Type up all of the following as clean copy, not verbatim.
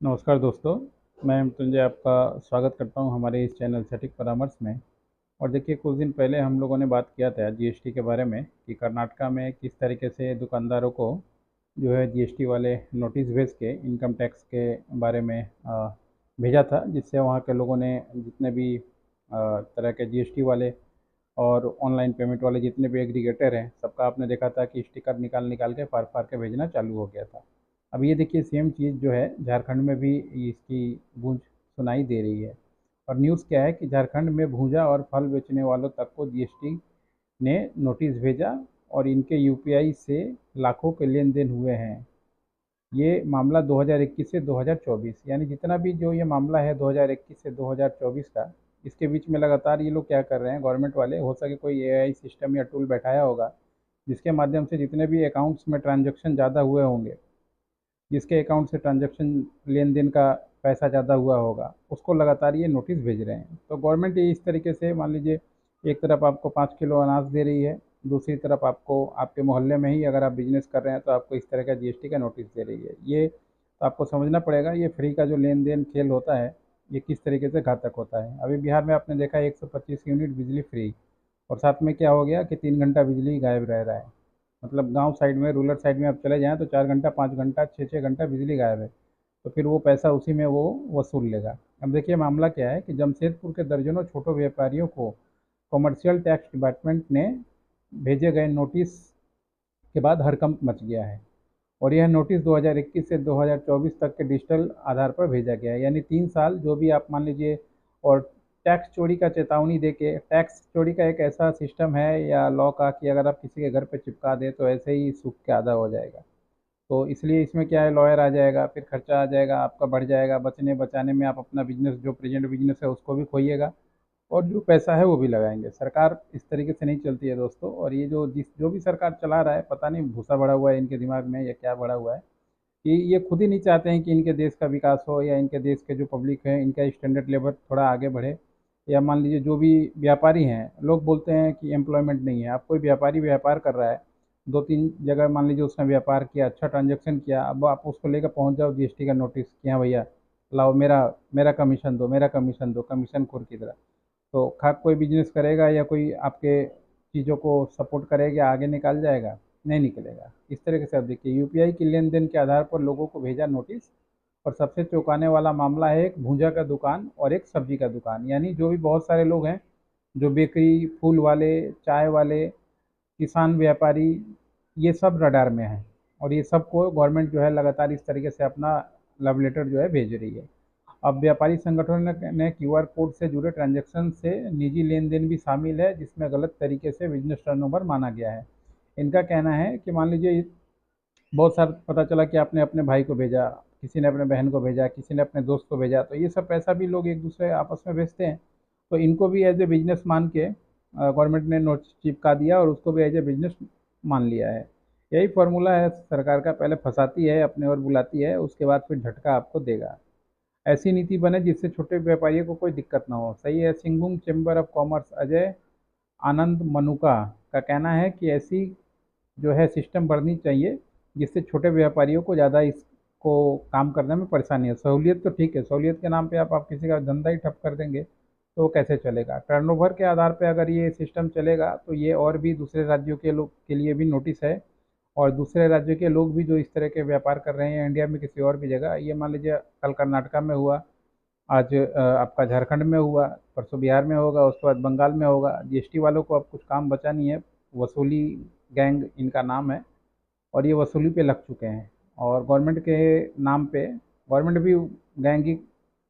नमस्कार दोस्तों। मैं मृत्युंजय आपका स्वागत करता हूं हमारे इस चैनल सटीक परामर्श में। और देखिए, कुछ दिन पहले हम लोगों ने बात किया था जीएसटी के बारे में कि कर्नाटका में किस तरीके से दुकानदारों को जो है जीएसटी वाले नोटिस भेज के इनकम टैक्स के बारे में भेजा था, जिससे वहां के लोगों ने जितने भी तरह के जीएसटी वाले और ऑनलाइन पेमेंट वाले जितने भी एग्रीगेटर हैं, सबका आपने देखा था कि स्टिकर निकाल निकाल के फाड़ फाड़ के भेजना चालू हो गया था। अब ये देखिए, सेम चीज़ जो है झारखंड में भी इसकी गूंज सुनाई दे रही है। और न्यूज़ क्या है कि झारखंड में भूजा और फल बेचने वालों तक को जीएसटी ने नोटिस भेजा और इनके यूपीआई से लाखों के लेन देन हुए हैं। ये मामला 2021 से 2024, यानी जितना भी जो ये मामला है 2021 से 2024 का, इसके बीच में लगातार ये लोग क्या कर रहे हैं, गवर्नमेंट वाले, हो सके कोई एआई सिस्टम या टूल बैठाया होगा जिसके माध्यम से जितने भी अकाउंट्स में ट्रांजैक्शन ज़्यादा हुए होंगे, जिसके अकाउंट से ट्रांजैक्शन लेन देन का पैसा ज़्यादा हुआ होगा, उसको लगातार ये नोटिस भेज रहे हैं। तो गवर्नमेंट ये इस तरीके से, मान लीजिए, एक तरफ आपको 5 किलो अनाज दे रही है, दूसरी तरफ आपको आपके मोहल्ले में ही अगर आप बिजनेस कर रहे हैं तो आपको इस तरह का जीएसटी का नोटिस दे रही है। ये तो आपको समझना पड़ेगा, ये फ्री का जो लेन देन खेल होता है, ये किस तरीके से घातक होता है। अभी बिहार में आपने देखा 125 यूनिट बिजली फ्री, और साथ में क्या हो गया कि 3 घंटा बिजली गायब रह रहा है। मतलब गांव साइड में, रूरल साइड में आप चले जाएँ तो 4 घंटा, 5 घंटा, 6 6 घंटा बिजली गायब है। तो फिर वो पैसा उसी में वो वसूल लेगा। अब देखिए, मामला क्या है कि जमशेदपुर के दर्जनों छोटे व्यापारियों को कॉमर्शियल टैक्स डिपार्टमेंट ने भेजे गए नोटिस के बाद हड़कंप मच गया है। और यह नोटिस 2021 से 2024 तक के डिजिटल आधार पर भेजा गया है, यानी 3 साल जो भी आप मान लीजिए। और टैक्स चोरी का चेतावनी देके, टैक्स चोरी का एक ऐसा सिस्टम है या लॉ का कि अगर आप किसी के घर पे चिपका दें तो ऐसे ही सूख के आधा हो जाएगा। तो इसलिए इसमें क्या है, लॉयर आ जाएगा, फिर खर्चा आ जाएगा, आपका बढ़ जाएगा। बचने बचाने में आप अपना बिजनेस, जो प्रेजेंट बिजनेस है, उसको भी खोइएगा और जो पैसा है वो भी लगाएंगे। सरकार इस तरीके से नहीं चलती है दोस्तों। और ये जो भी सरकार चला रहा है, पता नहीं भूसा बढ़ा हुआ है इनके दिमाग में या क्या बढ़ा हुआ है, कि ये खुद ही नहीं चाहते हैं कि इनके देश का विकास हो या इनके देश के जो पब्लिक है, इनका स्टैंडर्ड लेवल थोड़ा आगे बढ़े। या मान लीजिए, जो भी व्यापारी हैं, लोग बोलते हैं कि एम्प्लॉयमेंट नहीं है। अब कोई व्यापारी व्यापार कर रहा है, 2 3 जगह मान लीजिए उसने व्यापार किया, अच्छा ट्रांजेक्शन किया, अब आप उसको लेकर पहुंच जाओ जीएसटी का नोटिस कि हाँ भैया, लाओ मेरा मेरा कमीशन दो, मेरा कमीशन दो, कमीशन खोर की तरह। तो खा कोई बिजनेस करेगा या कोई आपके चीज़ों को सपोर्ट करेगा, आगे निकाल जाएगा? नहीं निकलेगा। इस तरीके से अब देखिए, यूपीआई की लेन देन के आधार पर लोगों को भेजा नोटिस। और सबसे चौंकाने वाला मामला है एक भूजा का दुकान और एक सब्जी का दुकान, यानी जो भी बहुत सारे लोग हैं, जो बेकरी, फूल वाले, चाय वाले, किसान व्यापारी, ये सब रडार में हैं। और ये सबको गवर्नमेंट जो है लगातार इस तरीके से अपना लव लेटर जो है भेज रही है। अब व्यापारी संगठनों ने क्यूआर कोड से जुड़े ट्रांजैक्शन से निजी लेन देन भी शामिल है, जिसमें गलत तरीके से बिजनेस टर्नओवर माना गया है। इनका कहना है कि मान लीजिए, बहुत सारा पता चला कि आपने अपने भाई को भेजा, किसी ने अपने बहन को भेजा, किसी ने अपने दोस्त को भेजा, तो ये सब पैसा भी लोग एक दूसरे आपस में भेजते हैं। तो इनको भी एज ए बिजनेस मान के गवर्नमेंट ने नोट चिपका दिया और उसको भी एज ए बिजनेस मान लिया है। यही फॉर्मूला है सरकार का, पहले फंसाती है, अपने ओर बुलाती है, उसके बाद फिर झटका आपको देगा। ऐसी नीति बने जिससे छोटे व्यापारियों को कोई दिक्कत ना हो। सही है। Singhbhum chamber of commerce Ajay Anand Manuka का कहना है कि ऐसी जो है सिस्टम बढ़नी चाहिए, जिससे छोटे व्यापारियों को ज़्यादा इसको काम करने में परेशानी है। सहूलियत तो ठीक है, सहूलियत के नाम पे आप किसी का धंधा ही ठप कर देंगे तो वो कैसे चलेगा? टर्नओवर के आधार पे अगर ये सिस्टम चलेगा तो ये और भी दूसरे राज्यों के लोग के लिए भी नोटिस है। और दूसरे राज्यों के लोग भी जो इस तरह के व्यापार कर रहे हैं इंडिया में किसी और भी जगह, ये मान लीजिए कल कर्नाटका में हुआ, आज आपका झारखंड में हुआ, परसों बिहार में होगा, उसके बाद बंगाल में होगा। जीएसटी वालों को अब कुछ काम बचा नहीं है। वसूली गैंग इनका नाम है और ये वसूली पे लग चुके हैं। और गवर्नमेंट के नाम पे, गवर्नमेंट भी गैंग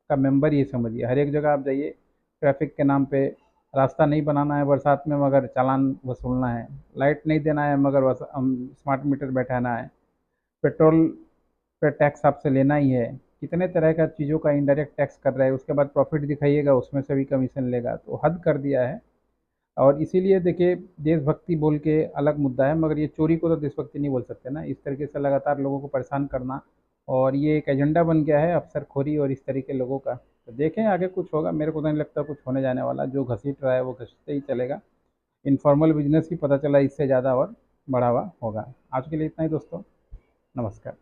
का मेंबर ही समझिए। हर एक जगह आप जाइए, ट्रैफिक के नाम पे, रास्ता नहीं बनाना है बरसात में मगर चालान वसूलना है, लाइट नहीं देना है मगर स्मार्ट मीटर बैठाना है, पेट्रोल पे टैक्स आपसे लेना ही है। कितने तरह का चीज़ों का इनडायरेक्ट टैक्स कर रहा है, उसके बाद प्रॉफिट दिखाइएगा, उसमें से भी कमीशन लेगा। तो हद कर दिया है। और इसीलिए देखिए, देशभक्ति बोल के अलग मुद्दा है, मगर ये चोरी को तो देशभक्ति नहीं बोल सकते ना। इस तरीके से लगातार लोगों को परेशान करना, और ये एक एजेंडा बन गया है अफसरखोरी और इस तरीके लोगों का। तो देखें आगे कुछ होगा, मेरे को तो नहीं लगता कुछ होने जाने वाला। जो घसीट रहा है वो घसीटते ही चलेगा। इनफॉर्मल बिजनेस की पता चला इससे ज़्यादा और बढ़ावा होगा। आज के लिए इतना ही दोस्तों। नमस्कार।